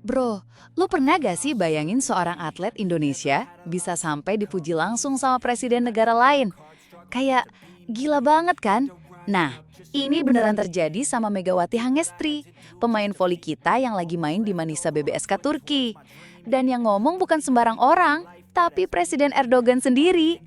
Bro, lu pernah gak sih bayangin seorang atlet Indonesia bisa sampai dipuji langsung sama presiden negara lain? Kayak gila banget kan? Nah, ini beneran terjadi sama Megawati Hangestri, pemain voli kita yang lagi main di Manisa BBSK Turki. Dan yang ngomong bukan sembarang orang, tapi Presiden Erdogan sendiri.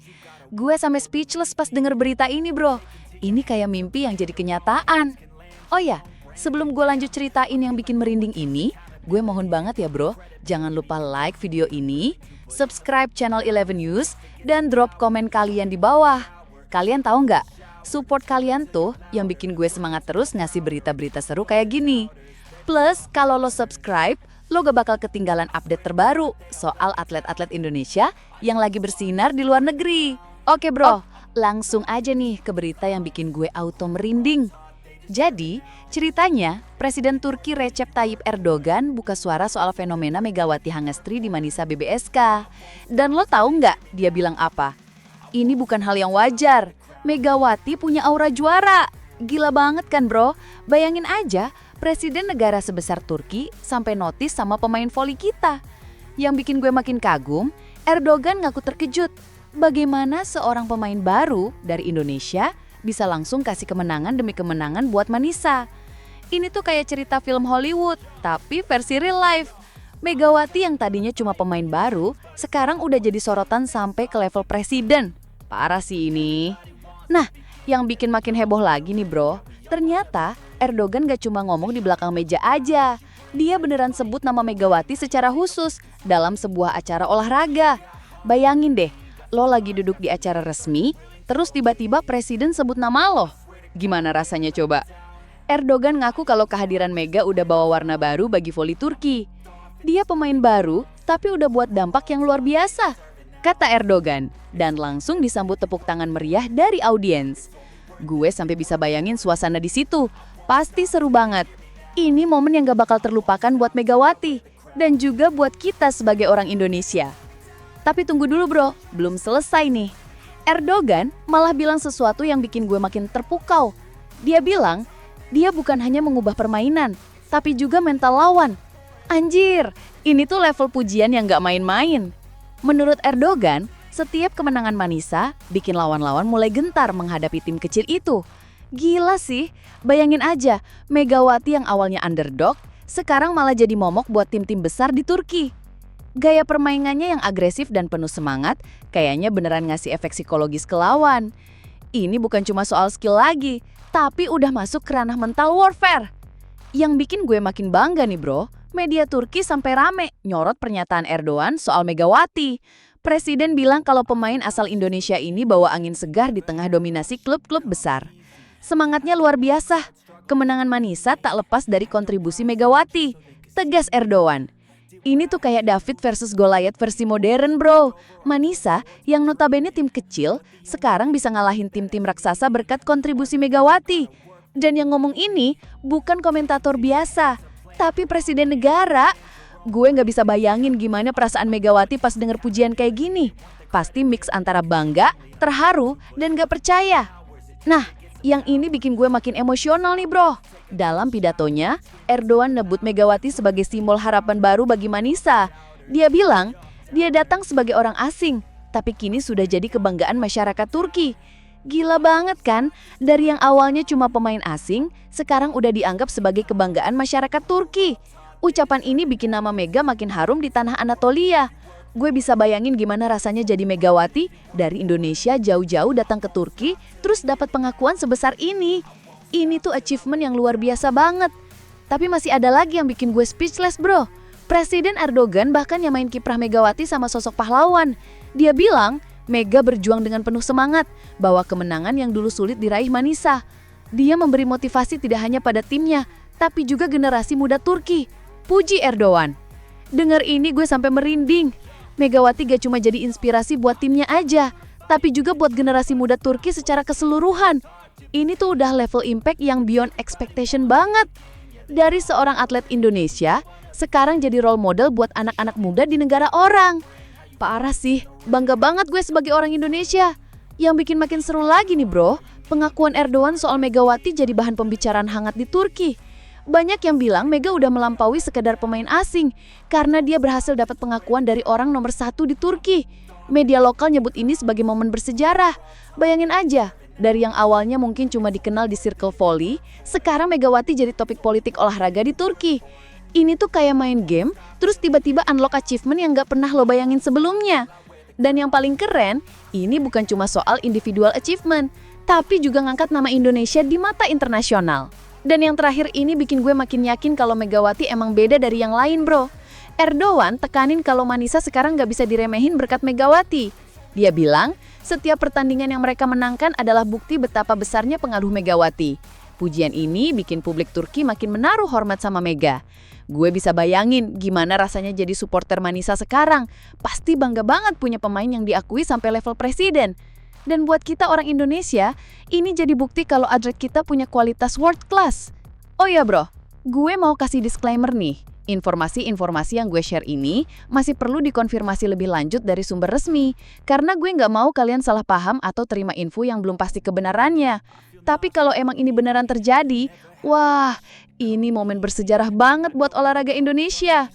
Gue sampai speechless pas denger berita ini, bro. Ini kayak mimpi yang jadi kenyataan. Oh ya, sebelum gue lanjut ceritain yang bikin merinding ini, gue mohon banget ya bro, jangan lupa like video ini, subscribe channel 11 News, dan drop komen kalian di bawah. Kalian tahu nggak? Support kalian tuh yang bikin gue semangat terus ngasih berita-berita seru kayak gini. Plus, kalau lo subscribe, lo gak bakal ketinggalan update terbaru soal atlet-atlet Indonesia yang lagi bersinar di luar negeri. Oke bro, langsung aja nih ke berita yang bikin gue auto merinding. Jadi, ceritanya Presiden Turki Recep Tayyip Erdogan buka suara soal fenomena Megawati Hangestri di Manisa BBSK. Dan lo tahu nggak dia bilang apa? Ini bukan hal yang wajar. Megawati punya aura juara. Gila banget kan bro? Bayangin aja, Presiden negara sebesar Turki sampai notice sama pemain voli kita. Yang bikin gue makin kagum, Erdogan ngaku terkejut. Bagaimana seorang pemain baru dari Indonesia bisa langsung kasih kemenangan demi kemenangan buat Manisa. Ini tuh kayak cerita film Hollywood, tapi versi real life. Megawati yang tadinya cuma pemain baru, sekarang udah jadi sorotan sampai ke level presiden. Parah sih ini. Nah, yang bikin makin heboh lagi nih bro, ternyata Erdogan gak cuma ngomong di belakang meja aja. Dia beneran sebut nama Megawati secara khusus dalam sebuah acara olahraga. Bayangin deh, lo lagi duduk di acara resmi, terus tiba-tiba presiden sebut nama lo. Gimana rasanya coba? Erdogan ngaku kalau kehadiran Mega udah bawa warna baru bagi voli Turki. Dia pemain baru, tapi udah buat dampak yang luar biasa, kata Erdogan. Dan langsung disambut tepuk tangan meriah dari audiens. Gue sampai bisa bayangin suasana di situ. Pasti seru banget. Ini momen yang gak bakal terlupakan buat Megawati. Dan juga buat kita sebagai orang Indonesia. Tapi tunggu dulu bro, belum selesai nih. Erdogan malah bilang sesuatu yang bikin gue makin terpukau. Dia bilang, dia bukan hanya mengubah permainan, tapi juga mental lawan. Anjir, ini tuh level pujian yang gak main-main. Menurut Erdogan, setiap kemenangan Manisa bikin lawan-lawan mulai gentar menghadapi tim kecil itu. Gila sih, bayangin aja, Megawati yang awalnya underdog, sekarang malah jadi momok buat tim-tim besar di Turki. Gaya permainannya yang agresif dan penuh semangat kayaknya beneran ngasih efek psikologis ke lawan. Ini bukan cuma soal skill lagi, tapi udah masuk ke ranah mental warfare. Yang bikin gue makin bangga nih bro, media Turki sampai rame nyorot pernyataan Erdogan soal Megawati. Presiden bilang kalau pemain asal Indonesia ini bawa angin segar di tengah dominasi klub-klub besar. Semangatnya luar biasa. Kemenangan Manisa tak lepas dari kontribusi Megawati, tegas Erdogan. Ini tuh kayak David versus Goliath versi modern bro. Manisa yang notabene tim kecil sekarang bisa ngalahin tim-tim raksasa berkat kontribusi Megawati. Dan yang ngomong ini bukan komentator biasa, tapi presiden negara. Gue gak bisa bayangin gimana perasaan Megawati pas denger pujian kayak gini. Pasti mix antara bangga, terharu, dan gak percaya. Nah, yang ini bikin gue makin emosional nih bro. Dalam pidatonya, Erdogan nyebut Megawati sebagai simbol harapan baru bagi Manisa. Dia bilang, dia datang sebagai orang asing, tapi kini sudah jadi kebanggaan masyarakat Turki. Gila banget kan? Dari yang awalnya cuma pemain asing, sekarang udah dianggap sebagai kebanggaan masyarakat Turki. Ucapan ini bikin nama Mega makin harum di tanah Anatolia. Gue bisa bayangin gimana rasanya jadi Megawati dari Indonesia jauh-jauh datang ke Turki, terus dapat pengakuan sebesar ini. Ini tuh achievement yang luar biasa banget. Tapi masih ada lagi yang bikin gue speechless bro. Presiden Erdogan bahkan nyamain kiprah Megawati sama sosok pahlawan. Dia bilang, Mega berjuang dengan penuh semangat, bawa kemenangan yang dulu sulit diraih Manisa. Dia memberi motivasi tidak hanya pada timnya, tapi juga generasi muda Turki. Puji Erdogan. Dengar ini gue sampai merinding. Megawati gak cuma jadi inspirasi buat timnya aja, tapi juga buat generasi muda Turki secara keseluruhan. Ini tuh udah level impact yang beyond expectation banget. Dari seorang atlet Indonesia, sekarang jadi role model buat anak-anak muda di negara orang. Parah sih, bangga banget gue sebagai orang Indonesia. Yang bikin makin seru lagi nih bro, pengakuan Erdogan soal Megawati jadi bahan pembicaraan hangat di Turki. Banyak yang bilang Mega udah melampaui sekedar pemain asing karena dia berhasil dapat pengakuan dari orang nomor 1 di Turki. Media lokal nyebut ini sebagai momen bersejarah. Bayangin aja, dari yang awalnya mungkin cuma dikenal di circle volley, sekarang Megawati jadi topik politik olahraga di Turki. Ini tuh kayak main game, terus tiba-tiba unlock achievement yang gak pernah lo bayangin sebelumnya. Dan yang paling keren, ini bukan cuma soal individual achievement, tapi juga ngangkat nama Indonesia di mata internasional. Dan yang terakhir ini bikin gue makin yakin kalau Megawati emang beda dari yang lain, bro. Erdogan tekanin kalau Manisa sekarang gak bisa diremehin berkat Megawati. Dia bilang, setiap pertandingan yang mereka menangkan adalah bukti betapa besarnya pengaruh Megawati. Pujian ini bikin publik Turki makin menaruh hormat sama Mega. Gue bisa bayangin gimana rasanya jadi supporter Manisa sekarang. Pasti bangga banget punya pemain yang diakui sampai level presiden. Dan buat kita orang Indonesia, ini jadi bukti kalau atlet kita punya kualitas world class. Oh ya bro, gue mau kasih disclaimer nih. Informasi-informasi yang gue share ini masih perlu dikonfirmasi lebih lanjut dari sumber resmi. Karena gue nggak mau kalian salah paham atau terima info yang belum pasti kebenarannya. Tapi kalau emang ini beneran terjadi, wah, ini momen bersejarah banget buat olahraga Indonesia.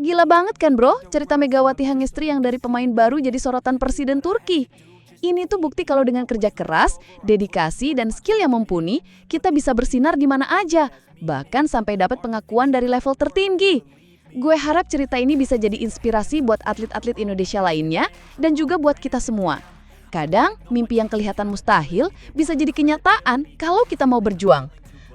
Gila banget kan bro, cerita Megawati Hangestri yang dari pemain baru jadi sorotan Presiden Turki. Ini tuh bukti kalau dengan kerja keras, dedikasi, dan skill yang mumpuni, kita bisa bersinar di mana aja, bahkan sampai dapat pengakuan dari level tertinggi. Gue harap cerita ini bisa jadi inspirasi buat atlet-atlet Indonesia lainnya, dan juga buat kita semua. Kadang, mimpi yang kelihatan mustahil bisa jadi kenyataan kalau kita mau berjuang.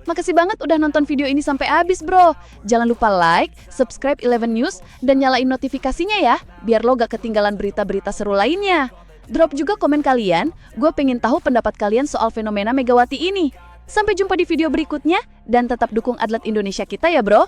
Makasih banget udah nonton video ini sampai habis bro. Jangan lupa like, subscribe 11 News, dan nyalain notifikasinya ya, biar lo gak ketinggalan berita-berita seru lainnya. Drop juga komen kalian, gue pengen tahu pendapat kalian soal fenomena Megawati ini. Sampai jumpa di video berikutnya, dan tetap dukung atlet Indonesia kita ya bro.